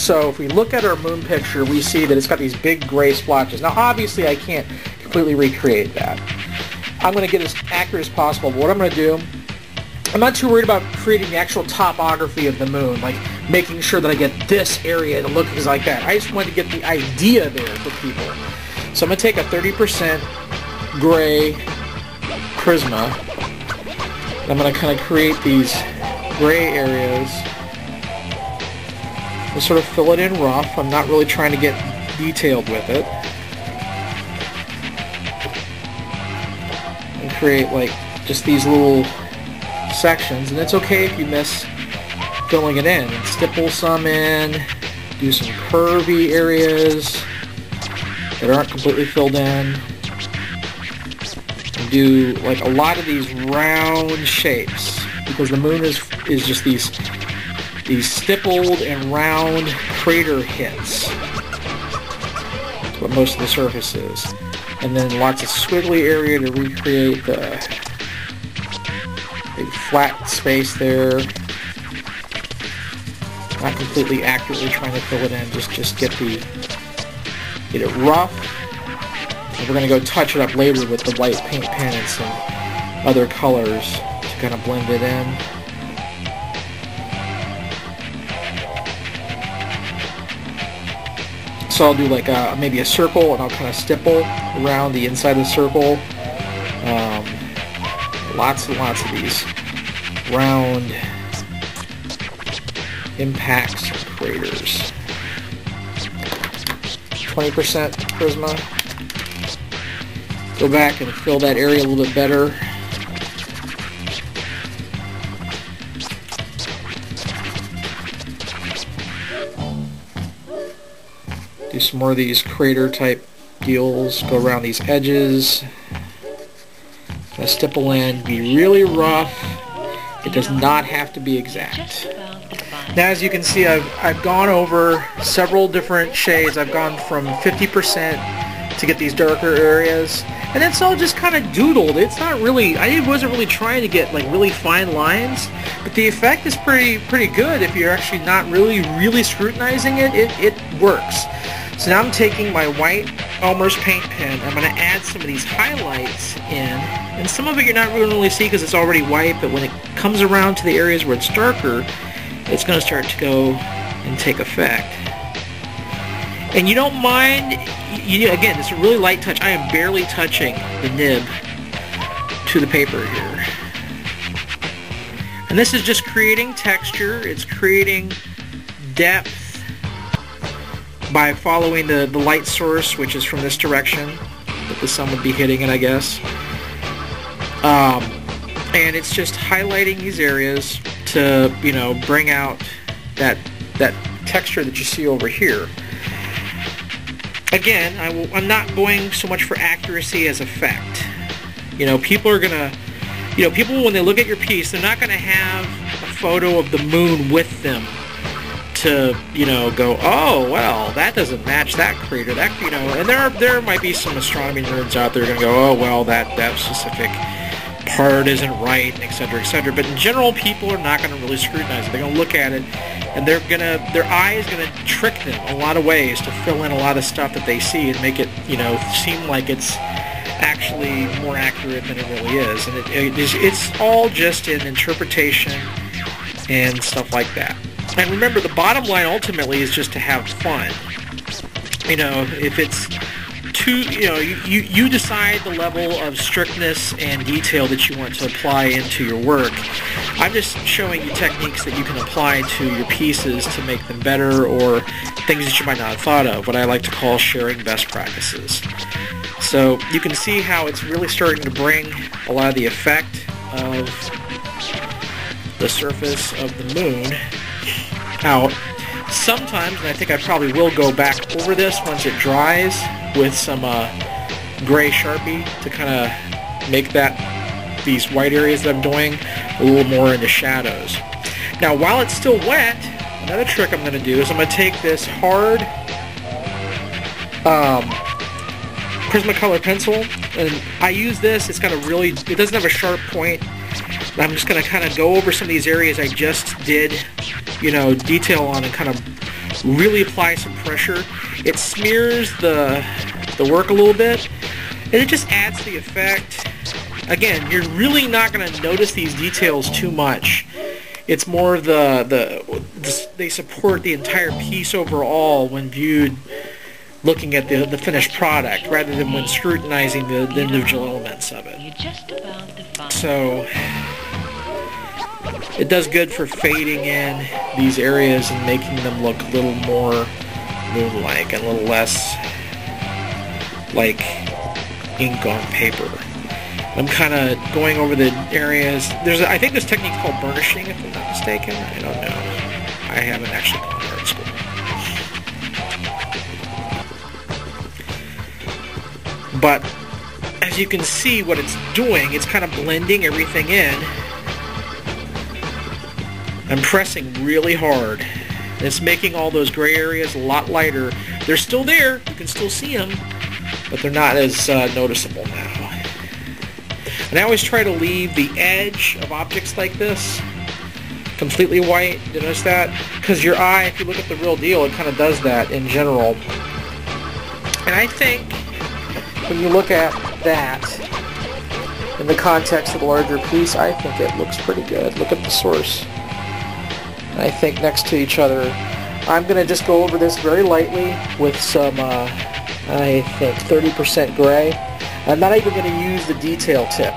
So if we look at our moon picture, we see that it's got these big gray splotches. Now obviously I can't completely recreate that. I'm going to get as accurate as possible, but what I'm going to do, I'm not too worried about creating the actual topography of the moon, like making sure that I get this area to look like that. I just wanted to get the idea there for people. So I'm going to take a 30% gray Prisma. I'm going to kind of create these gray areas and sort of fill it in rough. I'm not really trying to get detailed with it. And create like just these little sections, and it's okay if you miss filling it in. And stipple some in, do some curvy areas that aren't completely filled in, and do like a lot of these round shapes, because the moon is just these stippled and round crater hits. That's what most of the surface is. And then lots of squiggly area to recreate the big flat space there. Not completely accurately trying to fill it in, just get it rough. And we're going to go touch it up later with the white paint pen and some other colors to kind of blend it in. So I'll do like maybe a circle, and I'll kind of stipple around the inside of the circle. Lots and lots of these round impacts and craters. 20% Prisma. Go back and fill that area a little bit better. Do some more of these crater type deals. Go around these edges. Stipple in. Be really rough. It does not have to be exact. Now, as you can see, I've gone over several different shades. I've gone from 50% to get these darker areas, and it's all just kind of doodled. It's not really, I wasn't really trying to get like really fine lines, but the effect is pretty good if you're actually not really scrutinizing it. It works. So now I'm taking my white Elmer's paint pen. I'm going to add some of these highlights in, and some of it you're not going to really see because it's already white, but when it comes around to the areas where it's darker, it's going to start to go and take effect. And you don't mind, again, it's a really light touch. I am barely touching the nib to the paper here. And this is just creating texture. It's creating depth by following the light source, which is from this direction that the sun would be hitting it, I guess. And it's just highlighting these areas to, bring out that texture that you see over here. Again, I'm not going so much for accuracy as effect. People are gonna, people when they look at your piece, they're not gonna have a photo of the moon with them to, go, oh, well, that doesn't match that crater, and there might be some astronomy nerds out there going to go, oh, well, that specific part isn't right, etc., but in general, people are not going to really scrutinize it. They're going to look at it, and their eye is going to trick them a lot of ways to fill in a lot of stuff that they see and make it, seem like it's actually more accurate than it really is, and it's all just an interpretation and stuff like that. And remember, the bottom line ultimately is just to have fun. If it's too, you decide the level of strictness and detail that you want to apply into your work. I'm just showing you techniques that you can apply to your pieces to make them better, or things that you might not have thought of, what I like to call sharing best practices. So you can see how it's really starting to bring a lot of the effect of the surface of the moon out. Sometimes, and I think I probably will go back over this once it dries with some gray Sharpie to kind of make these white areas that I'm doing a little more into shadows. Now, while it's still wet, another trick I'm going to do is I'm going to take this hard Prismacolor pencil, and I use this. It's got it doesn't have a sharp point. I'm just going to kind of go over some of these areas I just did, detail on, and kind of really apply some pressure, it smears the work a little bit, and it just adds to the effect. Again, you're really not going to notice these details too much. It's more they support the entire piece overall when viewed looking at the finished product rather than when scrutinizing the individual elements of it. So it does good for fading in these areas and making them look a little more moon-like and a little less like ink on paper. I'm kind of going over the areas. I think this technique is called burnishing, if I'm not mistaken. I don't know. I haven't actually gone to art school. But as you can see what it's doing, it's kind of blending everything in. I'm pressing really hard. It's making all those gray areas a lot lighter. They're still there. You can still see them, but they're not as noticeable now. And I always try to leave the edge of objects like this completely white. Did you notice that? Because your eye, if you look at the real deal, it kind of does that in general. And I think when you look at that in the context of the larger piece, I think it looks pretty good. Look at the source. And I think next to each other, I'm going to just go over this very lightly with some, I think, 30% gray. I'm not even going to use the detail tip.